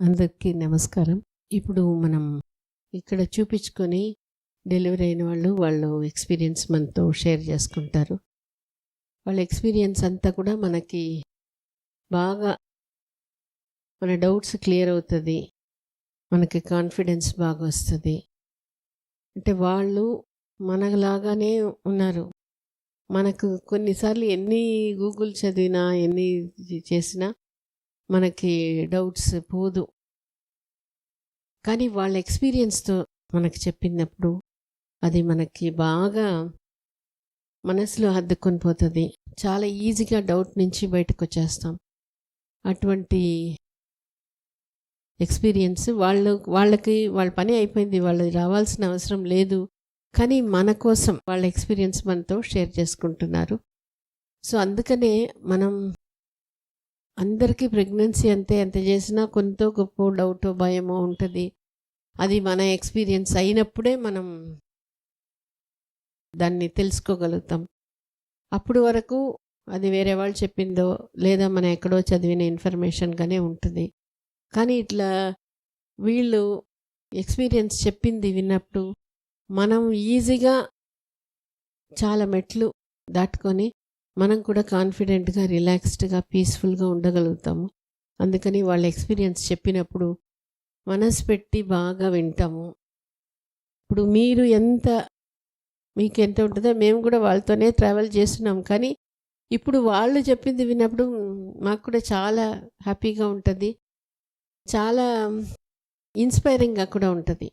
అందరికీ నమస్కారం. ఇప్పుడు మనం ఇక్కడ చూపించుకొని డెలివరీ అయిన వాళ్ళు ఎక్స్పీరియన్స్ మనతో షేర్ చేసుకుంటారు. వాళ్ళ ఎక్స్పీరియన్స్ అంతా కూడా మనకి బాగా మన డౌట్స్ క్లియర్ అవుతుంది, మనకి కాన్ఫిడెన్స్ బాగా వస్తుంది. అంటే వాళ్ళు మనలాగానే ఉన్నారు. మనకు కొన్నిసార్లు ఎన్ని గూగుల్ చదివినా ఎన్ని చేసినా మనకి డౌట్స్ పోదు. కానీ వాళ్ళ ఎక్స్పీరియన్స్తో మనకి చెప్పినప్పుడు అది మనకి బాగా మనసులో హద్దుకొని పోతుంది. చాలా ఈజీగా డౌట్ నుంచి బయటకు వచ్చేస్తాం. అటువంటి ఎక్స్పీరియన్స్ వాళ్ళకి వాళ్ళ పని అయిపోయింది, వాళ్ళది రావాల్సిన అవసరం లేదు. కానీ మన కోసం వాళ్ళ ఎక్స్పీరియన్స్ మనతో షేర్ చేసుకుంటున్నారు. సో అందుకనే మనం అందరికీ ప్రెగ్నెన్సీ ఎంత చేసినా కొంత గొప్ప డౌటో భయమో ఉంటుంది. అది మన ఎక్స్పీరియన్స్ అయినప్పుడే మనం దాన్ని తెలుసుకోగలుగుతాం. అప్పుడు వరకు అది వేరే వాళ్ళు చెప్పిందో లేదా మనం ఎక్కడో చదివిన ఇన్ఫర్మేషన్గానే ఉంటుంది. కానీ ఇట్లా వీళ్ళు ఎక్స్పీరియన్స్ చెప్పింది విన్నప్పుడు మనం ఈజీగా చాలా మెట్లు దాటుకొని మనం కూడా కాన్ఫిడెంట్గా, రిలాక్స్డ్గా, పీస్ఫుల్గా ఉండగలుగుతాము. అందుకని వాళ్ళ ఎక్స్పీరియన్స్ చెప్పినప్పుడు మనసు పెట్టి బాగా వింటాము. ఇప్పుడు మీకు ఎంత ఉంటుందో మేము కూడా వాళ్ళతోనే ట్రావెల్ చేస్తున్నాం. కానీ ఇప్పుడు వాళ్ళు చెప్పింది విన్నప్పుడు మాకు కూడా చాలా హ్యాపీగా ఉంటుంది, చాలా ఇన్స్పైరింగ్గా కూడా ఉంటుంది.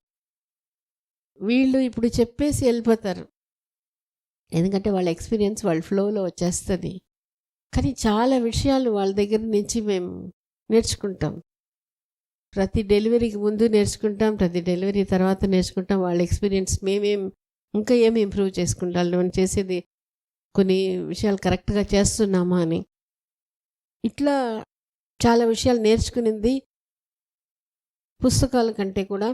వీళ్ళు ఇప్పుడు చెప్పేసి వెళ్ళిపోతారు, ఎందుకంటే వాళ్ళ ఎక్స్పీరియన్స్ వాళ్ళ ఫ్లోలో వచ్చేస్తుంది. కానీ చాలా విషయాలు వాళ్ళ దగ్గర నుంచి మేము నేర్చుకుంటాం. ప్రతి డెలివరీకి ముందు నేర్చుకుంటాం, ప్రతి డెలివరీ తర్వాత నేర్చుకుంటాం. వాళ్ళ ఎక్స్పీరియన్స్ ఇంకా ఏమి ఇంప్రూవ్ చేసుకుంటాం, మనం చేసేది కొన్ని విషయాలు కరెక్ట్గా చేస్తున్నామా అని. ఇట్లా చాలా విషయాలు నేర్చుకునింది పుస్తకాల కంటే కూడా.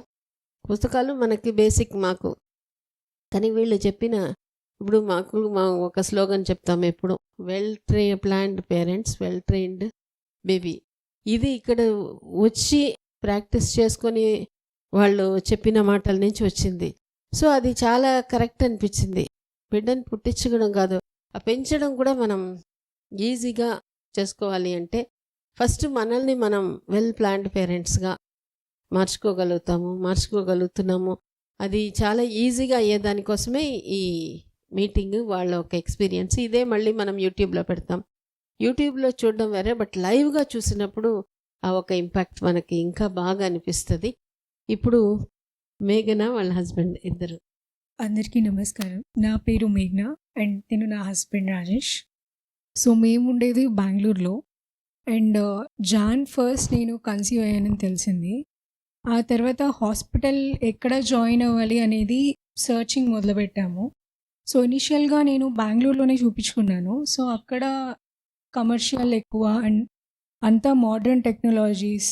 పుస్తకాలు మనకి బేసిక్ మాకు, కానీ వీళ్ళు చెప్పిన ఇప్పుడు మా ఒక స్లోగన్ చెప్తాము ఎప్పుడు, planned parents, well trained baby. ఇది ఇక్కడ వచ్చి ప్రాక్టీస్ చేసుకొని వాళ్ళు చెప్పిన మాటల నుంచి వచ్చింది. సో అది చాలా కరెక్ట్ అనిపించింది. బిడ్డను పుట్టించడం కాదు, ఆ పెంచడం కూడా మనం ఈజీగా చేసుకోవాలి అంటే ఫస్ట్ మనల్ని మనం వెల్ ప్లాన్డ్ పేరెంట్స్గా మార్చుకోగలుగుతున్నాము. అది చాలా ఈజీగా అయ్యేదానికోసమే ఈ మీటింగ్, వాళ్ళ ఒక ఎక్స్పీరియన్స్. ఇదే మళ్ళీ మనం యూట్యూబ్లో పెడతాం. యూట్యూబ్లో చూడడం వేరే, బట్ లైవ్గా చూసినప్పుడు ఆ ఒక ఇంపాక్ట్ మనకి ఇంకా బాగా అనిపిస్తుంది. ఇప్పుడు మేఘన వాళ్ళ హస్బెండ్ ఇద్దరు. అందరికీ నమస్కారం. నా పేరు మేఘన అండ్ తిను నా హస్బెండ్ రాజేష్. సో మేము ఉండేది బెంగళూరులో. అండ్ Jan 1 నేను కన్సీవ్ అయ్యానని తెలిసింది. ఆ తర్వాత హాస్పిటల్ ఎక్కడ జాయిన్ అవ్వాలి అనేది సర్చింగ్ మొదలుపెట్టాము. సో ఇనిషియల్గా నేను బెంగళూరులోనే చూపించుకున్నాను. సో అక్కడ కమర్షియల్ ఎక్కువ అండ్ అంతా మోడర్న్ టెక్నాలజీస్,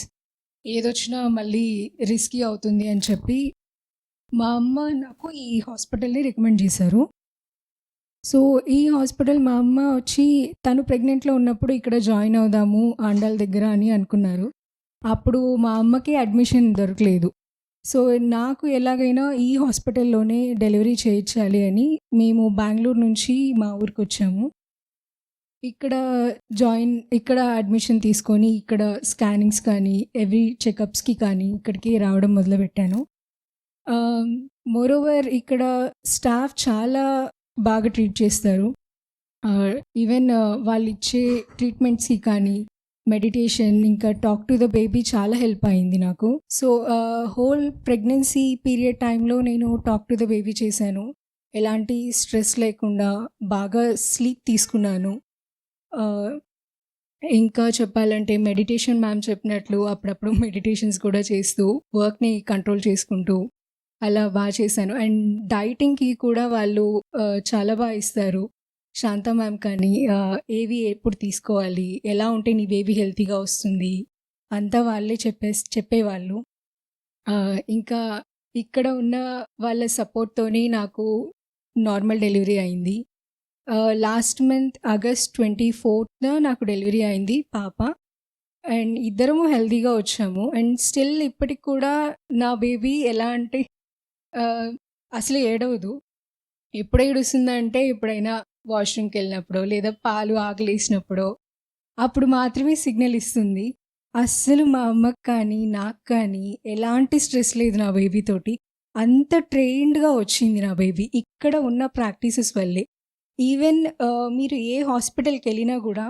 ఏదొచ్చినా మళ్ళీ రిస్కీ అవుతుంది అని చెప్పి మా అమ్మ నాకు ఈ హాస్పిటల్ని రికమెండ్ చేశారు. సో ఈ హాస్పిటల్ మా అమ్మ వచ్చి తను ప్రెగ్నెంట్లో ఉన్నప్పుడు ఇక్కడ జాయిన్ అవుదాము ఆండాల్ దగ్గర అని అనుకున్నారు. అప్పుడు మా అమ్మకి అడ్మిషన్ దొరకలేదు. సో నాకు ఎలాగైనా ఈ హాస్పిటల్లోనే డెలివరీ చేయించాలి అని మేము బెంగళూరు నుంచి మా ఊరికి వచ్చాము. ఇక్కడ అడ్మిషన్ తీసుకొని ఇక్కడ స్కానింగ్స్ కానీ ఎవ్రీ చెకప్స్కి కానీ ఇక్కడికి రావడం మొదలుపెట్టాను. మోరోవర్ ఇక్కడ స్టాఫ్ చాలా బాగా ట్రీట్ చేస్తారు. ఈవెన్ వాళ్ళు ఇచ్చే ట్రీట్మెంట్స్కి కానీ మెడిటేషన్, ఇంకా టాక్ టు ద బేబీ చాలా హెల్ప్ అయింది నాకు. సో హోల్ ప్రెగ్నెన్సీ పీరియడ్ టైంలో నేను టాక్ టు ద బేబీ చేశాను. ఎలాంటి స్ట్రెస్ లేకుండా బాగా స్లీప్ తీసుకున్నాను. ఇంకా చెప్పాలంటే మెడిటేషన్ మ్యామ్ చెప్పినట్లు అప్పుడప్పుడు మెడిటేషన్స్ కూడా చేస్తూ వర్క్ని కంట్రోల్ చేసుకుంటూ అలా బాగా చేశాను. అండ్ డైటింగ్కి కూడా వాళ్ళు చాలా బాగా ఇస్తారు. శాంత మ్యామ్ కానీ ఏవి ఎప్పుడు తీసుకోవాలి, ఎలా ఉంటే నీ బేబీ హెల్తీగా వస్తుంది అంతా వాళ్ళే చెప్పేవాళ్ళు. ఇంకా ఇక్కడ ఉన్న వాళ్ళ సపోర్ట్తోనే నాకు నార్మల్ డెలివరీ అయింది. లాస్ట్ మంత్ August 24th నాకు డెలివరీ అయింది పాప. అండ్ ఇద్దరము హెల్తీగా వచ్చాము. అండ్ స్టిల్ ఇప్పటికి కూడా నా బేబీ ఎలా అంటే అసలు ఏడవదు. ఎప్పుడు ఏడుస్తుందంటే ఎప్పుడైనా వాష్‌రూమ్‌కి వెళ్ళినప్పుడో, లేదా పాలు ఆకలేసినప్పుడో అప్పుడు మాత్రమే సిగ్నల్ ఇస్తుంది. అస్సలు మా అమ్మకి కానీ, నాకు కానీ ఎలాంటి స్ట్రెస్ లేదు నా బేబీ తోటి. అంత ట్రైన్డ్‌గా వచ్చింది నా బేబీ. ఇక్కడ ఉన్న ప్రాక్టీసెస్ వల్లే. ఈవెన్ మీరు ఏ హాస్పిటల్‌కెళ్ళినా గూడా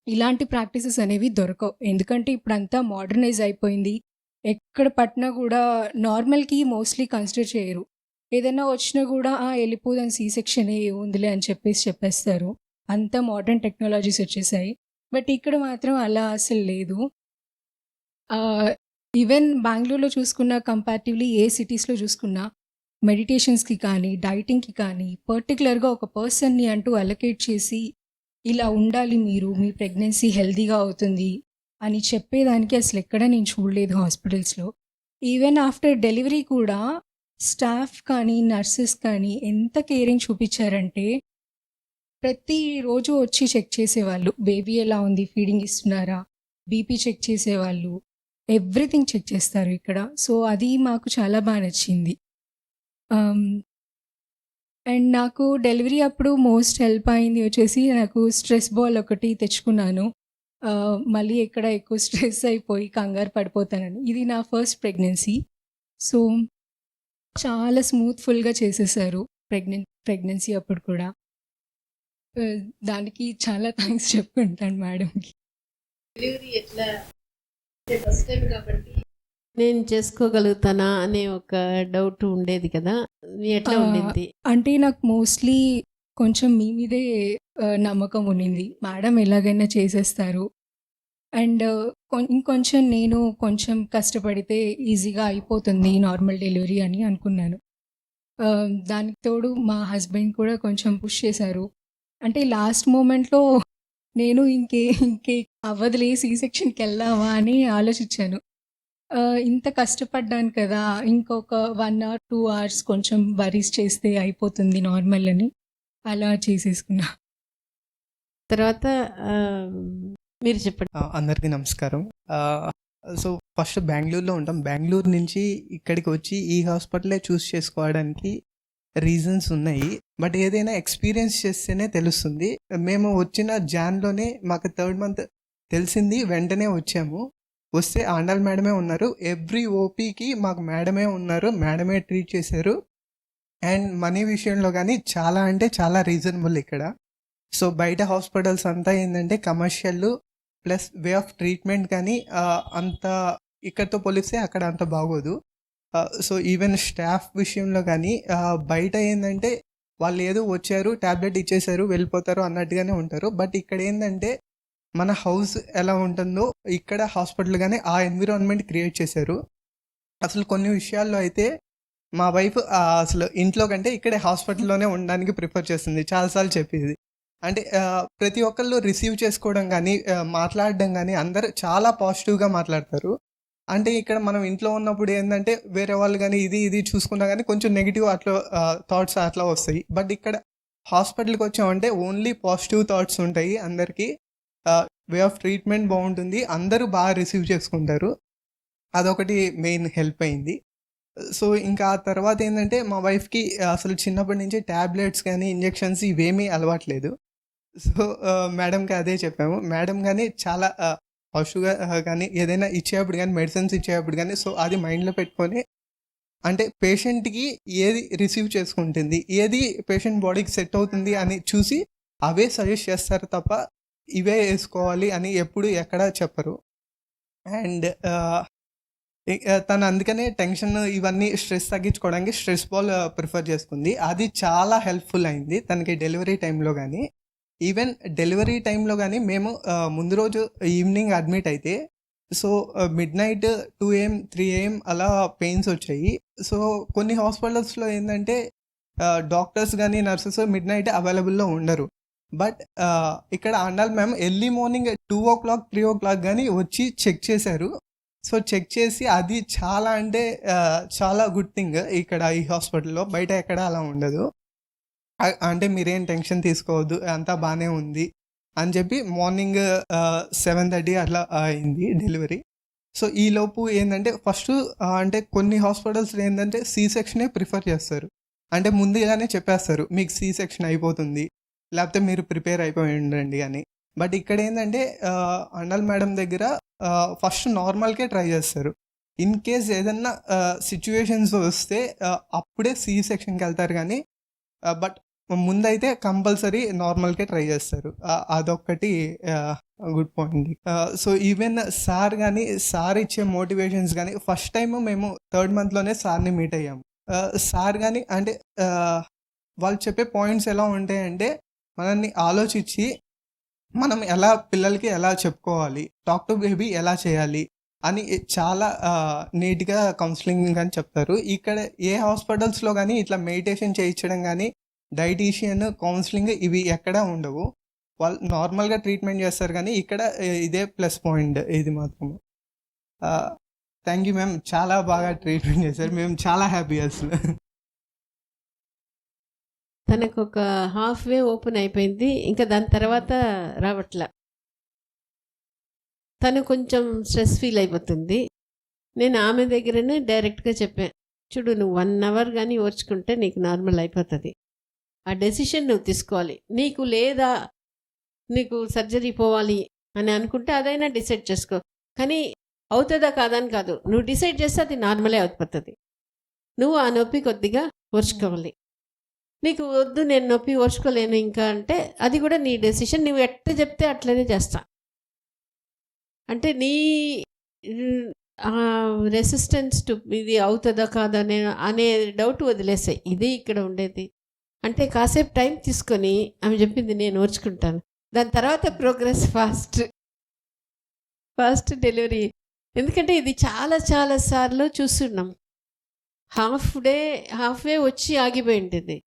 ఇలాంటి ప్రాక్టీసెస్ అనేవి దొరకవు. ఎందుకంటే ఇప్పుడంతా మోడర్నైజ్ అయిపోయింది. ఎక్కడ పట్టినా గూడా నార్మల్‌కి మోస్ట్‌లీ కన్సిడర్ చేయరు. ఏదైనా వచ్చినా గూడా ఎళ్ళిపోదాం సి సెక్షనే ఏముందిలే అని చెప్పేస్తారు. అంత మోడర్న్ టెక్నాలజీస్ వచ్చేసాయి. బట్ ఇక్కడ మాత్రం అలా అసలు లేదు. ఈవెన్ బెంగుళూరులో చూసుకున్నా కంపారిటివ్‌లీ ఏ సిటీస్‌లో చూసుకున్నా మెడిటేషన్స్‌కి కానీ, డైటింగ్‌కి కానీ పర్టిక్యులర్‌గా ఒక పర్సన్‌ని అంటూ అలొకేట్ చేసి ఇలా ఉండాలి మీరు, మీ ప్రెగ్నెన్సీ హెల్తీగా అవుతుంది అని చెప్పేదానికి అసలు ఎక్కడ నేను చూడలేదు హాస్పిటల్స్‌లో. ఈవెన్ ఆఫ్టర్ డెలివరీ కూడా స్టాఫ్ కానీ, నర్సెస్ కానీ ఎంత కేరింగ్ చూపించారంటే ప్రతిరోజు వచ్చి చెక్ చేసేవాళ్ళు. బేబీ ఎలా ఉంది? ఫీడింగ్ ఇస్తున్నారా? బీపీ చెక్ చేసేవాళ్ళు. ఎవ్రీథింగ్ చెక్ చేస్తారు ఇక్కడ. సో, అది మాకు చాలా నచ్చింది. అండ్ నాకు డెలివరీ అప్పుడు మోస్ట్ హెల్ప్ అయింది వచ్చేసి నాకు స్ట్రెస్ బాల్ ఒకటి తెచ్చుకున్నాను. మళ్ళీ ఎక్కడ ఎక్కువ స్ట్రెస్ అయిపోయి కంగారు పడిపోతానని. ఇది నా ఫస్ట్ ప్రెగ్నెన్సీ. సో, చాలా స్మూత్‌ఫుల్‌గా చేసేసారు ప్రెగ్నెన్సీ అప్పుడు కూడా. దానికి చాలా థాంక్స్ చెప్పుకుంటాను మేడంకి. డెలివరీ ఎట్లా ఫస్ట్ టైం కాబట్టి నేను చేసుకోగలుగుతానా అనే ఒక డౌట్ ఉండేది కదా, ఎట్లా ఉండింది? అంటే నాకు మోస్ట్‌లీ కొంచెం మీ మీదే నమ్మకం ఉండింది. మేడం ఎలాగైనా చేసేస్తారు. అండ్ ఇంకొంచెం నేను కొంచెం కష్టపడితే ఈజీగా అయిపోతుంది నార్మల్ డెలివరీ అని అనుకున్నాను. దానికి తోడు మా హస్బెండ్ కూడా కొంచెం పుష్ చేశారు. అంటే లాస్ట్ మూమెంట్‌లో నేను ఇంకే అవ్వదులే సి సెక్షన్‌కి వెళ్దామా అని ఆలోచించాను. ఇంత కష్టపడ్డాను కదా! ఇంకొక 1 ఆర్ 2 అవర్స్ కొంచెం వరీస్ చేస్తే అయిపోతుంది నార్మల్ అని అలా చేసేసుకున్నా. తర్వాత మీరు చెప్పండి. అందరికీ నమస్కారం. సో ఫస్ట్ బెంగుళూరులో ఉంటాం. బెంగుళూరు నుంచి ఇక్కడికి వచ్చి ఈ హాస్పిటలే చూస్ చేసుకోవడానికి రీజన్స్ ఉన్నాయి. బట్ ఏదైనా ఎక్స్పీరియన్స్ చేస్తేనే తెలుస్తుంది. మేము వచ్చిన జాన్‌లోనే మాకు 3rd మంత్ తెలిసింది. వెంటనే వచ్చాము. వస్తే ఆండాల్ మేడమే ఉన్నారు. ఎవ్రీ ఓపీకి మాకు మేడమే ఉన్నారు. మేడమే ట్రీట్ చేశారు. అండ్ మనీ విషయంలో కానీ చాలా అంటే చాలా రీజనబుల్ ఇక్కడ. సో బయట హాస్పిటల్స్ అంతా ఏంటంటే commercial plus way of treatment కానీ అంత ఇక్కడితో పోలిస్తే అక్కడ అంత బాగోదు. సో ఈవెన్ స్టాఫ్ విషయంలో కానీ బయట ఏంటంటే వాళ్ళు ఏదో వచ్చారు, ట్యాబ్లెట్ ఇచ్చేసారు, వెళ్ళిపోతారు అన్నట్టుగానే ఉంటారు. బట్ ఇక్కడ ఏంటంటే మన హౌస్ ఎలా ఉంటుందో ఇక్కడ హాస్పిటల్ కానీ ఆ ఎన్విరాన్మెంట్ క్రియేట్ చేశారు. అసలు కొన్ని విషయాల్లో అయితే మా వైఫ్ అసలు ఇంట్లో కంటే ఇక్కడే హాస్పిటల్లోనే ఉండడానికి ప్రిఫర్ చేస్తుంది. చాలాసార్లు చెప్పేది. అంటే ప్రతి ఒక్కళ్ళు రిసీవ్ చేసుకోవడం కానీ మాట్లాడడం కానీ అందరూ చాలా పాజిటివ్గా మాట్లాడతారు. అంటే ఇక్కడ మనం ఇంట్లో ఉన్నప్పుడు ఏంటంటే వేరే వాళ్ళు కానీ ఇది చూసుకున్నా కానీ కొంచెం నెగిటివ్ అట్లా థాట్స్ అట్లా వస్తాయి. బట్ ఇక్కడ హాస్పిటల్కి వచ్చామంటే ఓన్లీ పాజిటివ్ థాట్స్ ఉంటాయి అందరికీ. వే ఆఫ్ ట్రీట్మెంట్ బాగుంటుంది. అందరూ బాగా రిసీవ్ చేసుకుంటారు. అదొకటి మెయిన్ హెల్ప్ అయింది. సో ఇంకా ఆ తర్వాత ఏంటంటే మా వైఫ్కి అసలు చిన్నప్పటి నుంచి ట్యాబ్లెట్స్ కానీ ఇంజెక్షన్స్ ఇవేమీ అలవాట్లేదు. సో మేడంకి అదే చెప్పాము. మేడం కానీ చాలా పాజిటివ్గా కానీ ఏదైనా ఇచ్చేటప్పుడు కానీ మెడిసిన్స్ ఇచ్చేటప్పుడు కానీ సో అది మైండ్లో పెట్టుకొని అంటే పేషెంట్కి ఏది రిసీవ్ చేసుకుంటుంది, ఏది పేషెంట్ బాడీకి సెట్ అవుతుంది అని చూసి అవే సజెస్ట్ చేస్తారు తప్ప ఇవే వేసుకోవాలి అని ఎప్పుడు ఎక్కడ చెప్పరు. అండ్ తను అందుకనే టెన్షన్ ఇవన్నీ స్ట్రెస్ తగ్గించుకోవడానికి స్ట్రెస్ బాల్ ప్రిఫర్ చేసుకుంది. అది చాలా హెల్ప్ఫుల్ అయింది తనకి డెలివరీ టైంలో కానీ. ఈవెన్ డెలివరీ టైంలో కానీ మేము ముందు రోజు ఈవినింగ్ అడ్మిట్ అయితే సో మిడ్‌నైట్ 2 AM 3 AM అలా పెయిన్స్ వచ్చాయి. సో కొన్ని హాస్పిటల్స్లో ఏంటంటే డాక్టర్స్ కానీ నర్సెస్ మిడ్‌నైట్ అవైలబుల్లో ఉండరు. బట్ ఇక్కడ Andal ma'am early morning 2 o'clock 3 o'clock కానీ వచ్చి చెక్ చేశారు. సో చెక్ చేసి అది చాలా అంటే చాలా గుడ్ థింగ్ ఇక్కడ ఈ హాస్పిటల్లో. బయట ఎక్కడ అలా ఉండదు. అంటే మీరేం టెన్షన్ తీసుకోవద్దు, అంతా బాగానే ఉంది అని చెప్పి మార్నింగ్ 7:30 అట్లా అయింది డెలివరీ. సో ఈలోపు ఏంటంటే ఫస్ట్ అంటే కొన్ని హాస్పిటల్స్లో ఏంటంటే సి సెక్షనే ప్రిఫర్ చేస్తారు. అంటే ముందుగానే చెప్పేస్తారు మీకు సి సెక్షన్ అయిపోతుంది, లేకపోతే మీరు ప్రిపేర్ అయిపోయి ఉండండి అని. బట్ ఇక్కడ ఏంటంటే అండల్ మేడం దగ్గర ఫస్ట్ నార్మల్కే ట్రై చేస్తారు. ఇన్ కేస్ ఏదన్నా సిచ్యువేషన్స్ వస్తే అప్పుడే సి సెక్షన్కి వెళ్తారు. కానీ బట్ ముందైతే కంపల్సరీ నార్మల్కే ట్రై చేస్తారు. అదొక్కటి good point. So even sir ఇచ్చే మోటివేషన్స్ కానీ ఫస్ట్ టైం మేము 3rd monthలోనే సార్ని మీట్ అయ్యాము. సార్ కానీ అంటే వాళ్ళు చెప్పే పాయింట్స్ ఎలా ఉంటాయంటే మనల్ని ఆలోచించి మనం పిల్లలకి ఎలా చెప్పుకోవాలి, టాక్ టు బేబీ ఎలా చేయాలి అని చాలా నీట్గా కౌన్సిలింగ్ కానీ చెప్తారు. ఇక్కడ ఏ హాస్పిటల్స్లో కానీ ఇట్లా మెడిటేషన్ చేయించడం కానీ డైటీషియన్ కౌన్సిలింగ్ ఇవి ఎక్కడా ఉండవు. వాళ్ళు నార్మల్గా ట్రీట్మెంట్ చేస్తారు. కానీ ఇక్కడ ఇదే ప్లస్ పాయింట్ ఇది మాత్రం. థ్యాంక్ యూ మ్యామ్, చాలా బాగా ట్రీట్మెంట్ చేశారు. మేము చాలా హ్యాపీ అసలు. తనకు ఒక హాఫ్ వే ఓపెన్ అయిపోయింది, ఇంకా దాని తర్వాత రావట్లా. తను కొంచెం స్ట్రెస్ ఫీల్ అయిపోతుంది. నేను ఆమె దగ్గరనే డైరెక్ట్గా చెప్పాను, చూడు నువ్వు 1 hour కానీ ఓర్చుకుంటే నీకు నార్మల్ అయిపోతుంది. ఆ డెసిషన్ నువ్వు తీసుకోవాలి. నీకు లేదా నీకు సర్జరీ పోవాలి అని అనుకుంటే అదైనా డిసైడ్ చేసుకో. కానీ అవుతుందా కాదని కాదు, నువ్వు డిసైడ్ చేస్తే అది నార్మలే అయిపోతుంది. నువ్వు ఆ నొప్పి కొద్దిగా ఓర్చుకోవాలి. నీకు వద్దు నేను నొప్పి ఓర్చుకోలేను ఇంకా అంటే అది కూడా నీ డెసిషన్. నువ్వు ఎట్లా చెప్తే అట్లనే చేస్తా. అంటే నీ రెసిస్టెన్స్ టు ఇది అవుతుందా కాదా అనే డౌట్ వదిలేసాయి. ఇది ఇక్కడ ఉండేది. అంటే కాసేపు టైం తీసుకొని ఆమె చెప్పింది నేను ఓర్చుకుంటాను. దాని తర్వాత ప్రోగ్రెస్ ఫాస్ట్ డెలివరీ. ఎందుకంటే ఇది చాలా చాలా సార్లు చూస్తున్నాం. హాఫ్ వే వచ్చి ఆగిపోయి ఉంటుంది.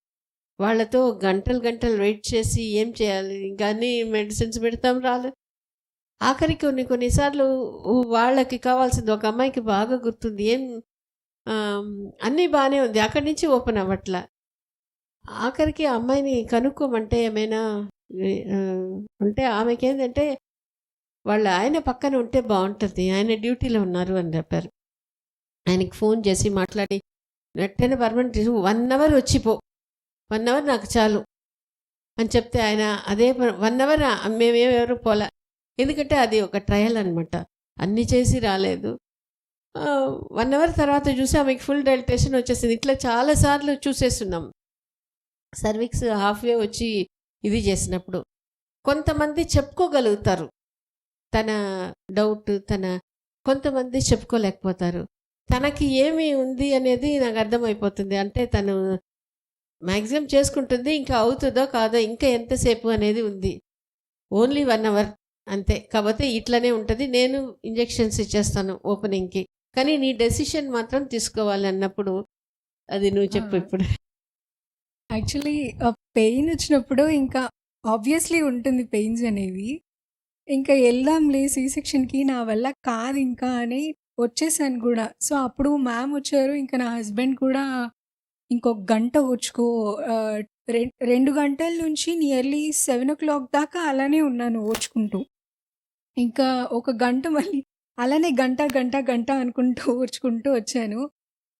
వాళ్ళతో గంటలు వెయిట్ చేసి ఏం చేయాలి, ఇంకా అన్ని మెడిసిన్స్ పెడతాం రాలేదు. ఆఖరికి కొన్నిసార్లు వాళ్ళకి కావాల్సింది ఒక అమ్మాయికి బాగా గుర్తుంది, ఏం అన్నీ బాగానే ఉంది, అక్కడి నుంచి ఓపెన్ అవ్వట్లా. ఆఖరికి ఆ అమ్మాయిని కనుక్కోమంటే ఏమైనా అంటే ఆమెకి ఏంటంటే ఆయన పక్కన ఉంటే బాగుంటుంది, ఆయన డ్యూటీలో ఉన్నారు అని చెప్పారు. ఆయనకి ఫోన్ చేసి మాట్లాడి వెంటనే పర్మనెంట్ 1 hour వచ్చిపో, 1 hour నాకు చాలు అని చెప్తే ఆయన అదే 1 hour మేమేమెవరు పోలే. ఎందుకంటే అది ఒక ట్రయల్ అనమాట. అన్నీ చేసి రాలేదు. 1 hour తర్వాత చూసి ఆమెకి ఫుల్ డైలటేషన్ వచ్చేసింది. ఇట్లా చాలాసార్లు చూసేస్తున్నాం. సర్విక్స్ హాఫ్ వే వచ్చి ఇది చేసినప్పుడు కొంతమంది చెప్పుకోగలుగుతారు తన డౌట్, కొంతమంది చెప్పుకోలేకపోతారు. తనకి ఏమి ఉంది అనేది నాకు అర్థమైపోతుంది. అంటే తను మ్యాక్సిమం చేసుకుంటుంది, ఇంకా అవుతుందో కాదో ఇంకా ఎంతసేపు అనేది ఉంది. ఓన్లీ 1 hour అంతే. కాకపోతే ఇట్లనే ఉంటుంది. నేను ఇంజెక్షన్స్ ఇచ్చేస్తాను ఓపెనింగ్కి, కానీ నీ డెసిషన్ మాత్రం తీసుకోవాలి అన్నప్పుడు అది నువ్వు చెప్పు ఇప్పుడు. యాక్చువల్లీ పెయిన్ వచ్చినప్పుడు ఇంకా ఆబ్వియస్లీ ఉంటుంది పెయిన్స్ అనేవి. ఇంకా వెళ్దాంలే సి సెక్షన్కి, నా వల్ల కాదు ఇంకా అని వచ్చేసాను కూడా. సో అప్పుడు మ్యామ్ వచ్చారు. ఇంకా నా హస్బెండ్ కూడా ఇంకొక గంట ఓర్చుకో, 2 గంటల నుంచి నియర్లీ 7 o'clock దాకా అలానే ఉన్నాను ఓర్చుకుంటూ. ఇంకా ఒక గంట మళ్ళీ అలానే గంట అనుకుంటూ ఓర్చుకుంటూ వచ్చాను.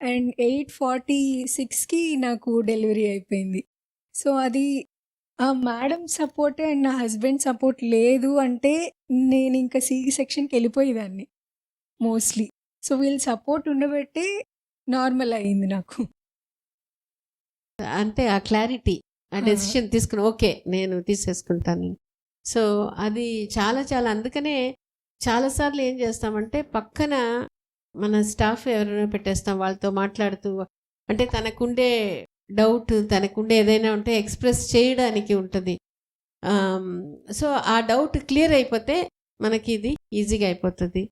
అండ్ 8:46కి నాకు డెలివరీ అయిపోయింది. సో అది ఆ మేడం సపోర్టే అండ్ నా హస్బెండ్ సపోర్ట్ లేదు అంటే నేను ఇంకా సి సెక్షన్కి వెళ్ళిపోయేదాన్ని మోస్ట్లీ. సో వీళ్ళు సపోర్ట్ ఉండబట్టే నార్మల్ అయింది నాకు. అంటే ఆ క్లారిటీ, ఆ డెసిషన్ తీసుకుని ఓకే నేను తీసేసుకుంటాను. సో అది చాలా చాలా అందుకనే చాలాసార్లు ఏం చేస్తామంటే పక్కన మన స్టాఫ్ ఎవరైనా పెట్టేస్తాం, వాళ్ళతో మాట్లాడుతూ, అంటే తనకుండే డౌట్, తనకుండే ఏదైనా ఉంటే ఎక్స్ప్రెస్ చేయడానికి ఉంటుంది. సో ఆ డౌట్ క్లియర్ అయిపోతే మనకి ఇది ఈజీగా అయిపోతుంది.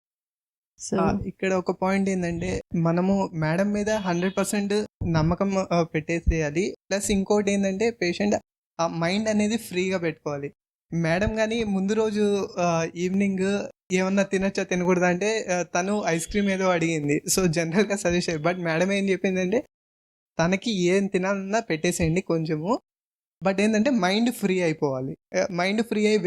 సో ఇక్కడ ఒక పాయింట్ ఏంటంటే మనము మేడం మీద 100% నమ్మకం పెట్టేసేయాలి. ప్లస్ ఇంకోటి ఏంటంటే పేషెంట్ ఆ మైండ్ అనేది ఫ్రీగా పెట్టుకోవాలి. మేడం కానీ ముందు రోజు ఈవినింగ్ ఏమన్నా తినచ్చా తినకూడదా అంటే తను ఐస్ క్రీమ్ ఏదో అడిగింది. సో జనరల్గా సజెస్ట్, బట్ మేడం ఏం చెప్పిందంటే తనకి ఏం తినాలన్నా పెట్టేసేయండి కొంచెము, బట్ ఏంటంటే మైండ్ ఫ్రీ అయిపోవాలి. మైండ్ ఫ్రీ అయ్యి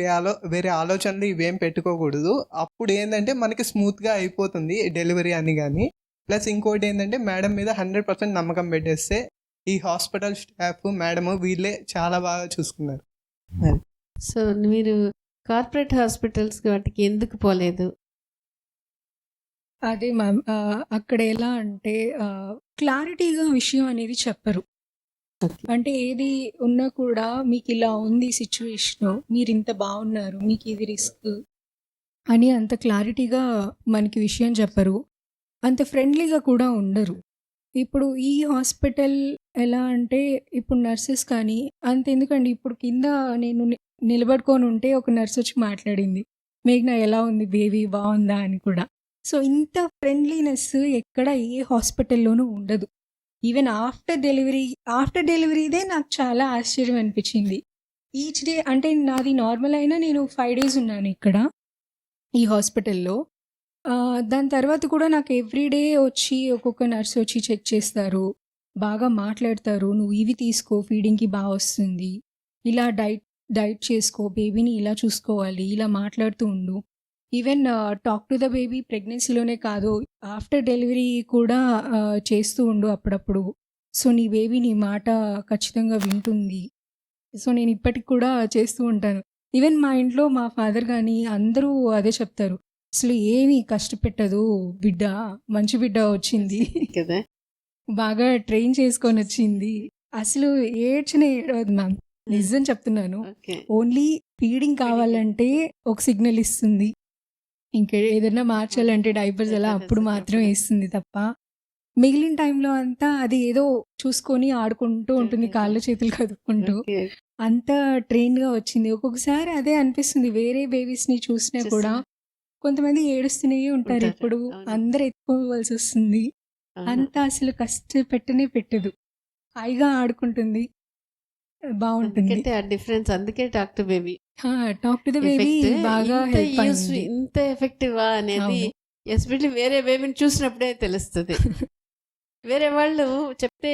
వేరే ఆలోచనలు ఇవేం పెట్టుకోకూడదు. అప్పుడు ఏంటంటే మనకి స్మూత్గా అయిపోతుంది డెలివరీ అని. కానీ ప్లస్ ఇంకోటి ఏంటంటే మేడం మీద 100% నమ్మకం పెట్టేస్తే ఈ హాస్పిటల్ స్టాఫ్ మేడము వీళ్ళే చాలా బాగా చూసుకున్నారు. సో మీరు కార్పొరేట్ హాస్పిటల్స్ వాటికి ఎందుకు పోలేదు? అదే మ్యామ్, అక్కడ ఎలా అంటే క్లారిటీగా విషయం అనేది చెప్పరు. అంటే ఏది ఉన్నా కూడా మీకు ఇలా ఉంది సిచ్యువేషన్, మీరు ఇంత బాగున్నారు, మీకు ఇది రిస్క్ అని అంత క్లారిటీగా మనకి విషయం చెప్పరు. అంత ఫ్రెండ్లీగా కూడా ఉండరు. ఇప్పుడు ఈ హాస్పిటల్ ఎలా అంటే ఇప్పుడు నర్సెస్ కానీ అంత ఎందుకండి, ఇప్పుడు కింద నేను నిలబడుకొని ఉంటే ఒక నర్స్ వచ్చి మాట్లాడింది, మేఘ్నా ఎలా ఉంది బేబీ బాగుందా అని కూడా. సో ఇంత ఫ్రెండ్లీనెస్ ఎక్కడ ఏ హాస్పిటల్లోనూ ఉండదు. ఈవెన్ ఆఫ్టర్ డెలివరీదే నాకు చాలా ఆశ్చర్యం అనిపించింది. ఈచ్ డే అంటే నాది నార్మల్ అయినా నేను 5 days ఉన్నాను ఇక్కడ ఈ హాస్పిటల్లో. దాని తర్వాత కూడా నాకు ఎవ్రీడే వచ్చి ఒక్కొక్క నర్స్ వచ్చి చెక్ చేస్తారు, బాగా మాట్లాడతారు. నువ్వు ఇవి తీసుకో, ఫీడింగ్కి బాగా వస్తుంది, ఇలా డైట్ చేసుకో, బేబీని ఇలా చూసుకోవాలి, ఇలా మాట్లాడుతూ ఉండు. Even talk to the baby ప్రెగ్నెన్సీలోనే కాదు, ఆఫ్టర్ డెలివరీ కూడా చేస్తూ ఉండు అప్పుడప్పుడు. సో నీ బేబీ నీ మాట ఖచ్చితంగా వింటుంది. సో నేను ఇప్పటికి కూడా చేస్తూ ఉంటాను. ఈవెన్ మా ఇంట్లో మా ఫాదర్ కానీ అందరూ అదే చెప్తారు, అసలు ఏమీ కష్టపెట్టదు బిడ్డ, మంచి బిడ్డ వచ్చింది, కదా బాగా ట్రైన్ చేసుకొని వచ్చింది. అసలు ఏడవదు మ్యామ్, నిజం చెప్తున్నాను. ఓకే. ఓన్లీ ఫీడింగ్ కావాలంటే ఒక సిగ్నల్ ఇస్తుంది, ఇంకా ఏదైనా మార్చాలంటే డైపర్స్ ఎలా అప్పుడు మాత్రం వేస్తుంది తప్ప మిగిలిన టైంలో అంతా అది ఏదో చూసుకొని ఆడుకుంటూ ఉంటుంది, కాళ్ళు చేతులు కదుపుకుంటూ. ఓకే. అంత ట్రైన్గా వచ్చింది. ఒక్కొక్కసారి అదే అనిపిస్తుంది, వేరే బేబీస్ని చూసినా కూడా కొంతమంది ఏడుస్తూనే ఉంటారు, ఉంటారు. ఇప్పుడు అవును. అందరు ఎత్తుకోవాల్సి వస్తుంది. అవును. అంత అసలు పెట్టదు, హాయిగా ఆడుకుంటుంది, బాగుంటుంది. అందుకంటే ఆ డిఫరెన్స్, అందుకే doctor baby talk to the baby బాగా హెల్ప్ అయింది. ఇంత ఎఫెక్టివా అనేది అవును. ఎస్పెషల్లీ వేరే బేబీని చూసినప్పుడే తెలుస్తుంది. వేరే వాళ్ళు చెప్తే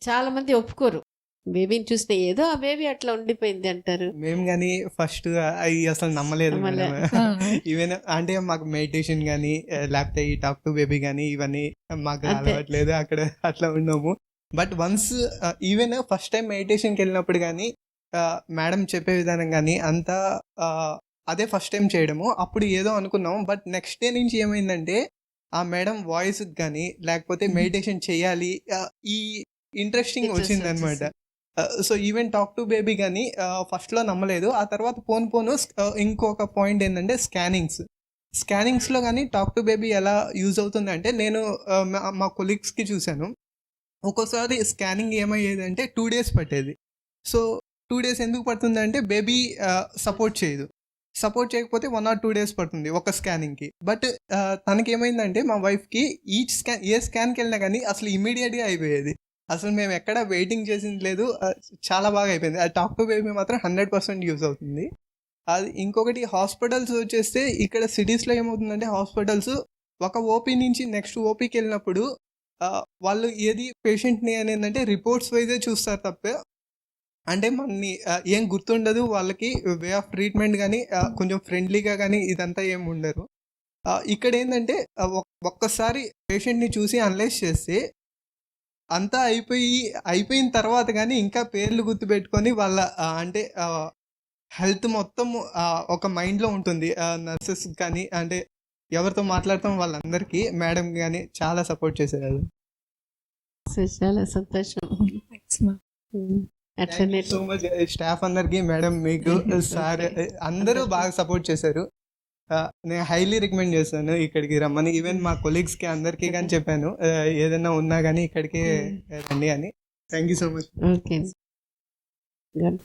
చాలా మంది ఒప్పుకోరు, బేబీని చూస్తే ఏదో ఆ బేబీ అట్లా ఉండిపోయింది అంటారు. మేము కానీ ఫస్ట్ అవి అసలు నమ్మలేదు నమ్మలే. మేడం. ఈవెన్ అంటే మాకు మెడిటేషన్ కానీ లేకపోతే ఈ టాక్ టు బేబీ కానీ ఇవన్నీ మాకు అంతే. అలవాట్లేదు, అక్కడ అట్లా ఉన్నాము. But once even first time మెడిటేషన్కి వెళ్ళినప్పుడు కానీ మేడం చెప్పే విధానం కానీ అంతా అదే ఫస్ట్ టైం చేయడము. అప్పుడు ఏదో అనుకున్నాము, బట్ నెక్స్ట్ డే నుంచి ఏమైందంటే ఆ మేడం వాయిస్ కానీ లేకపోతే మెడిటేషన్ చేయాలి ఈ ఇంట్రెస్టింగ్ Interest వచ్చింది అనమాట. So even talk to baby కానీ ఫస్ట్లో నమ్మలేదు. ఆ తర్వాత పోను ఇంకొక పాయింట్ ఏంటంటే స్కానింగ్స్లో కానీ టాక్ టు బేబీ ఎలా యూజ్ అవుతుంది అంటే నేను మా కొలీగ్స్కి చూశాను. ఒక్కోసారి స్కానింగ్ ఏమయ్యేది అంటే 2 days పట్టేది. సో 2 days ఎందుకు పడుతుంది అంటే బేబీ సపోర్ట్ చేయకపోతే 1 or 2 days పడుతుంది ఒక స్కానింగ్కి. బట్ తనకి ఏమైందంటే మా వైఫ్కి ఏ స్కాన్కి వెళ్ళినా కానీ అసలు ఇమీడియట్గా అయిపోయేది. అసలు మేము ఎక్కడ వెయిటింగ్ చేసింది లేదు, చాలా బాగా అయిపోయింది. అది టాక్ టు బేబీ మాత్రం 100% యూజ్ అవుతుంది. అది ఇంకొకటి హాస్పిటల్స్ వచ్చేస్తే ఇక్కడ సిటీస్లో ఏమవుతుందంటే హాస్పిటల్స్ ఒక ఓపీ నుంచి నెక్స్ట్ ఓపీకి వెళ్ళినప్పుడు వాళ్ళు ఏది పేషెంట్ని అనేది అంటే రిపోర్ట్స్ వైజే చూస్తారు తప్ప అంటే మనని ఏం గుర్తుండదు వాళ్ళకి. వే ఆఫ్ ట్రీట్మెంట్ కానీ కొంచెం ఫ్రెండ్లీగా కానీ ఇదంతా ఏం ఉండరు. ఇక్కడ ఏంటంటే ఒక్కసారి పేషెంట్ని చూసి అనలైజ్ చేస్తే అంతా అయిపోయిన తర్వాత కానీ ఇంకా పేర్లు గుర్తుపెట్టుకొని వాళ్ళ అంటే హెల్త్ మొత్తం ఒక మైండ్లో ఉంటుంది. నర్సెస్ కానీ అంటే ఎవరితో మాట్లాడతాం వాళ్ళందరికీ మేడం కానీ చాలా సపోర్ట్ చేశారు. సో చాలా సంతోషం. Thanks, ma'am. అట్లనే సో మచ్ స్టాఫ్ అందరికి, మేడం మీకు, సార్ అందరూ బాగా సపోర్ట్ చేశారు. నేను హైలీ రికమెండ్ చేస్తాను ఇక్కడికి రమ్మని. ఈవెన్ మా కొలీగ్స్కి అందరికీ కానీ చెప్పాను ఏదైనా ఉన్నా కానీ ఇక్కడికి రండి అని. Thank you so much. Okay. Good.